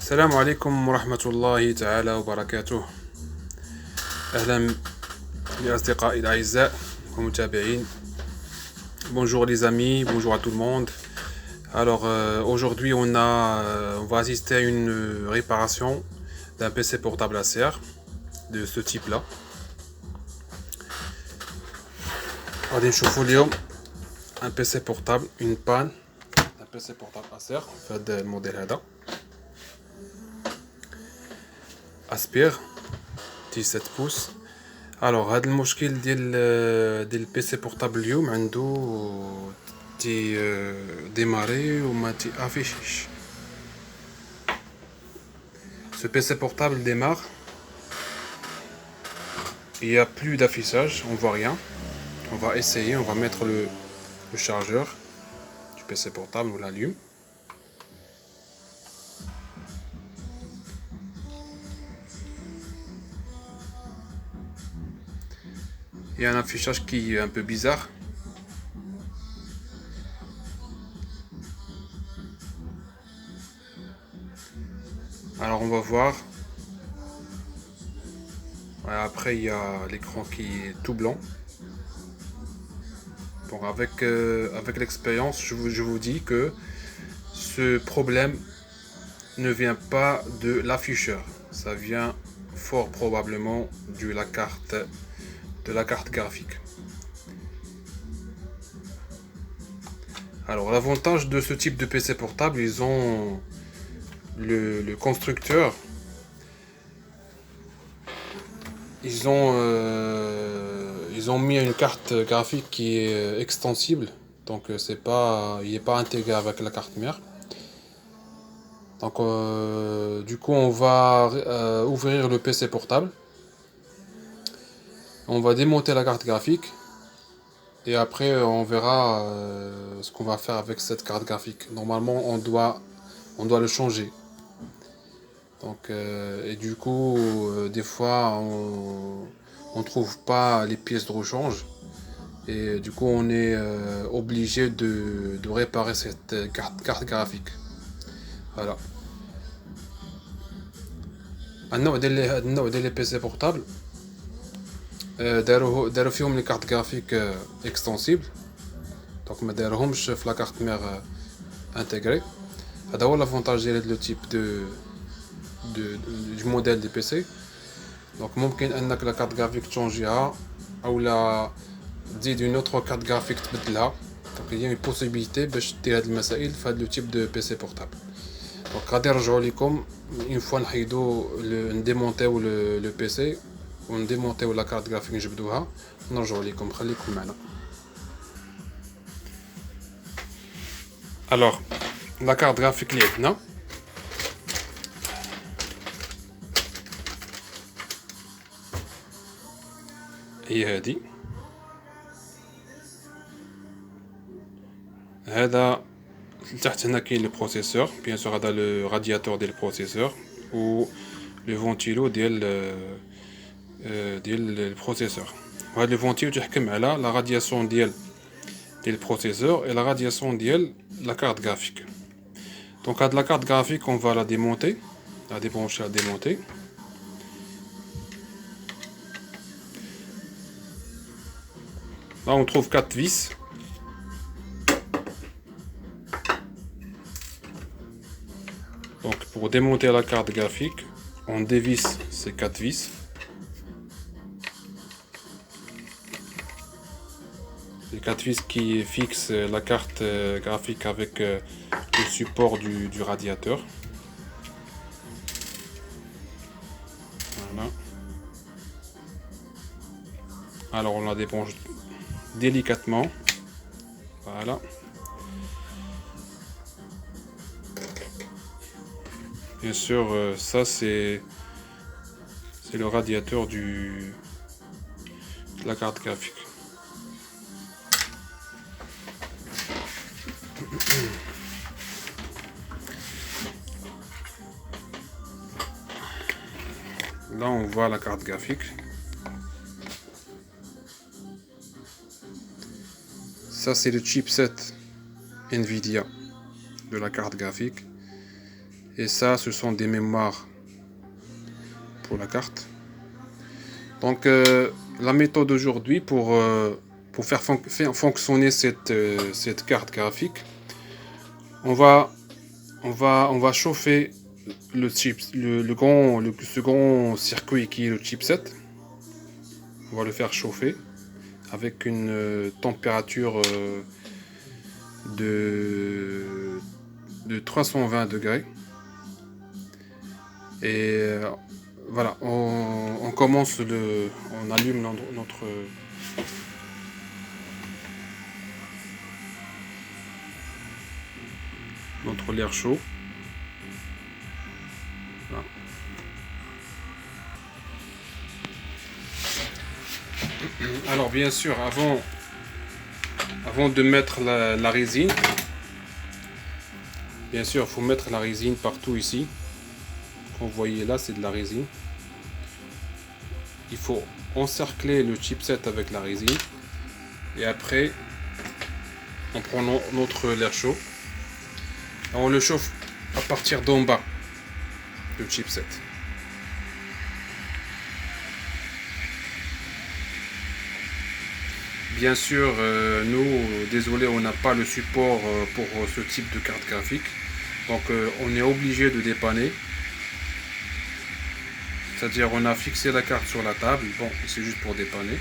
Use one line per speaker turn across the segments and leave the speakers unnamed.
السلام عليكم ورحمة الله تعالى وبركاته. أهلا بأصدقائي الأعزاء ومتابعين. Bonjour les amis, bonjour à tout le monde. Alors aujourd'hui on va assister à une réparation d'un PC portable Acer de ce type-là. غادي نشوفوا اليوم un PC portable, une panne d'un PC portable Acer في هذا الموديل هذا Aspire 17 pouces. Alors هذا المشكل ديال البيسي بورطابل اليوم عنده ديماري وما افيشيش. Ce PC portable démarre, il n'y a plus d'affichage, on voit rien. On va essayer, on va mettre le chargeur du PC portable, on l'allume. Il y a un affichage qui est un peu bizarre. Alors on va voir. Après il y a l'écran qui est tout blanc. Donc avec l'expérience, je vous dis que ce problème ne vient pas de l'afficheur. Ça vient fort probablement de la carte graphique. Alors l'avantage de ce type de PC portable, ils ont le constructeur, ils ont mis une carte graphique qui est extensible, donc il n'est pas intégré avec la carte mère. Donc du coup on va ouvrir le PC portable, on va démonter la carte graphique et après on verra ce qu'on va faire avec cette carte graphique. Normalement on doit le changer. Donc et du coup des fois on trouve pas les pièces de rechange et du coup on est obligé de réparer cette carte graphique. Voilà. النوع ديال لي بي سي بورطابل داروا فيهم لي كارت جرافيك اكستنسيبل، دونك ما داروهمش في لا كارت مير انتيغري. هذا هو لافونتاج ديال لو تيب دو موديل دي بي سي. دونك ممكن انك لا كارت جرافيك تشونجيها او لا تزيد اون اوتر كارت جرافيك تبدلها. دونك هي اون بوسيبيليتي باش دير هاد المسائل في هاد لو تيب دو بي سي بورطابل. دونك غادي نرجعوا لكم اون فوا نحيدو نديمونطيو لو بي سي ونديمونطيو لا كارت غرافيك نجبدوها ونرجعوا لكم. خليكم معنا. الوغ لا كارت غرافيك اللي عندنا هي هادي. هذا تحت هنا كاين لو بروسيسور، بيان سور هذا لو رادياتور ديال البروسيسور و لو فونتيلو ديال البروسيسور. وهذا لو فونتيلو تحكم على لا رادياسيون ديال البروسيسور et la radiation ديال la carte graphique. Donc la carte graphique on va la démonter, la débrancher, la démonter. Là on trouve 4 vis. Donc pour démonter la carte graphique, on dévisse ces 4 vis. Les 4 vis qui fixent la carte graphique avec le support du radiateur. Voilà. Alors on la débranche délicatement. Voilà. Bien sûr, ça c'est le radiateur de la carte graphique. Là on voit la carte graphique. Ça c'est le chipset Nvidia de la carte graphique. Et ça, ce sont des mémoires pour la carte. Donc, la méthode aujourd'hui pour faire fonctionner cette carte graphique, on va chauffer le second circuit qui est le chipset. On va le faire chauffer avec une température de 320 degrés. Et voilà, on commence on allume notre l'air chaud. Voilà. Alors bien sûr, avant de mettre la résine, bien sûr, il faut mettre la résine partout ici. Comme vous voyez là, c'est de la résine. Il faut encercler le chipset avec la résine. Et après, on prend notre l'air chaud. Et on le chauffe à partir d'en bas du chipset. Bien sûr, nous, désolé, on n'a pas le support pour ce type de carte graphique. Donc on est obligé de dépanner. C'est-à-dire on a fixé la carte sur la table. Bon, c'est juste pour dépanner.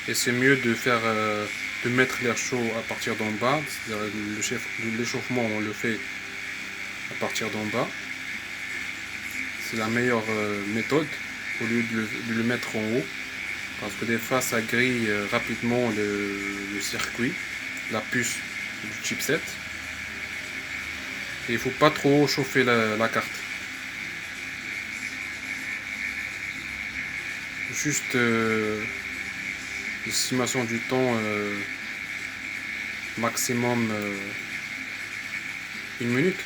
Et c'est mieux de mettre l'air chaud à partir d'en bas. C'est-à-dire l'échauffement, on le fait à partir d'en bas. C'est la meilleure méthode au lieu de le mettre en haut. Parce que des fois, ça grille rapidement le circuit, la puce du chipset. Et il ne faut pas trop chauffer la carte. Juste l'estimation du temps maximum 1 minute.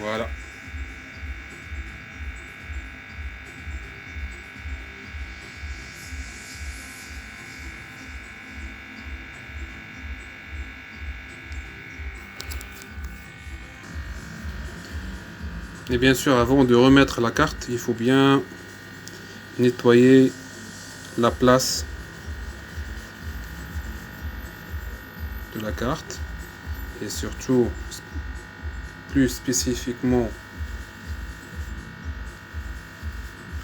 Voilà. Et bien sûr, avant de remettre la carte, il faut bien nettoyer la place de la carte. Et surtout, plus spécifiquement,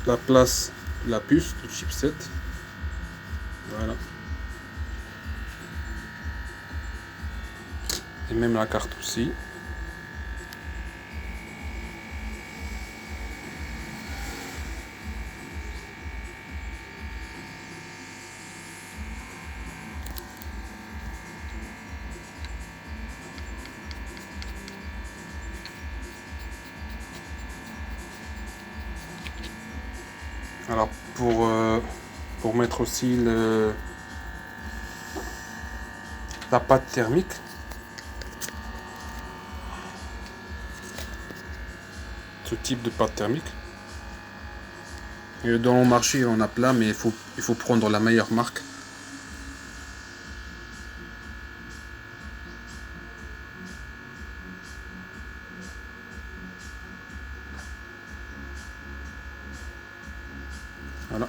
la place de la puce du chipset. Voilà. Et même la carte aussi. Alors pour mettre aussi la pâte thermique, ce type de pâte thermique. Et dans le marché on a plein, mais il faut prendre la meilleure marque. Voilà.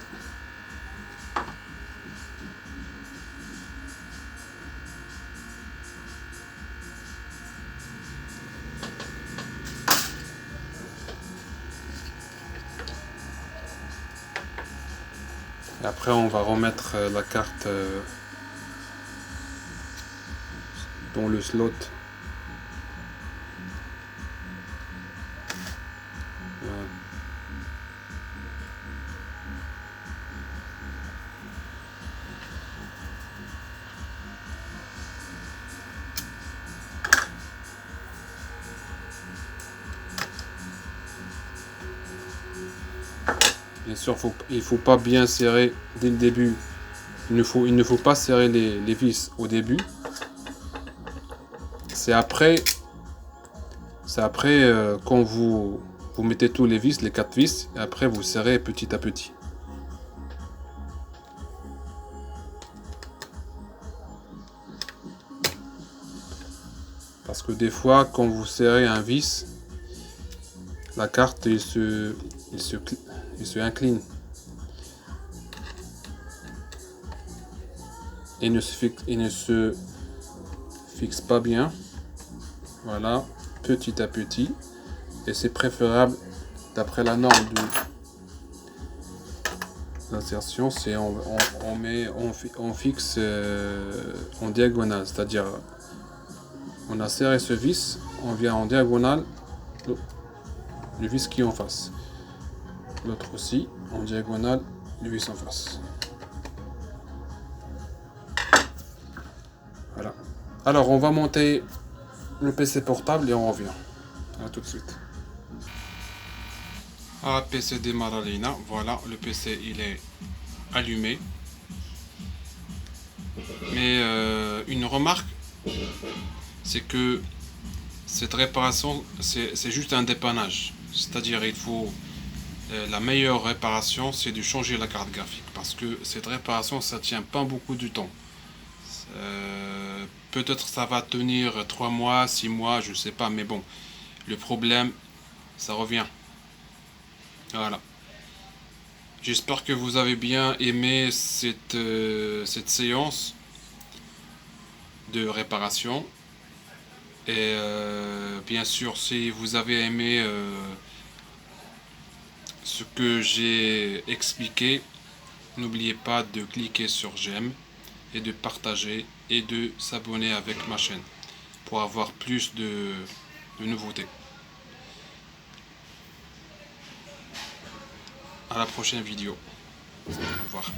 Et après on va remettre la carte dans le slot. Voilà. Bien sûr, il ne faut pas bien serrer dès le début. Il ne faut pas serrer les vis au début. C'est après quand vous mettez tous les vis, les 4 vis, et après vous serrez petit à petit. Parce que des fois, quand vous serrez un vis, la carte il se incline. Et ne se fixe pas bien. Voilà, petit à petit. Et c'est préférable, d'après la norme de l'insertion, c'est on fixe en diagonale, c'est-à-dire on a serré ce vis, on vient en diagonale le vis qui est en face, l'autre aussi en diagonale le vis en face. Voilà. Alors on va monter le PC portable et on revient. À tout de suite. PC démarre Alina. Voilà, le PC il est allumé. Mais une remarque, c'est que cette réparation, c'est juste un dépannage. C'est-à-dire il faut la meilleure réparation, c'est de changer la carte graphique. Parce que cette réparation, ça tient pas beaucoup de temps. Peut-être ça va tenir 3 mois, 6 mois, je sais pas. Mais bon, le problème, ça revient. Voilà. J'espère que vous avez bien aimé cette séance de réparation. Et bien sûr, si vous avez aimé ce que j'ai expliqué, n'oubliez pas de cliquer sur j'aime et de partager et de s'abonner avec ma chaîne pour avoir plus de nouveautés. À la prochaine vidéo. Au revoir.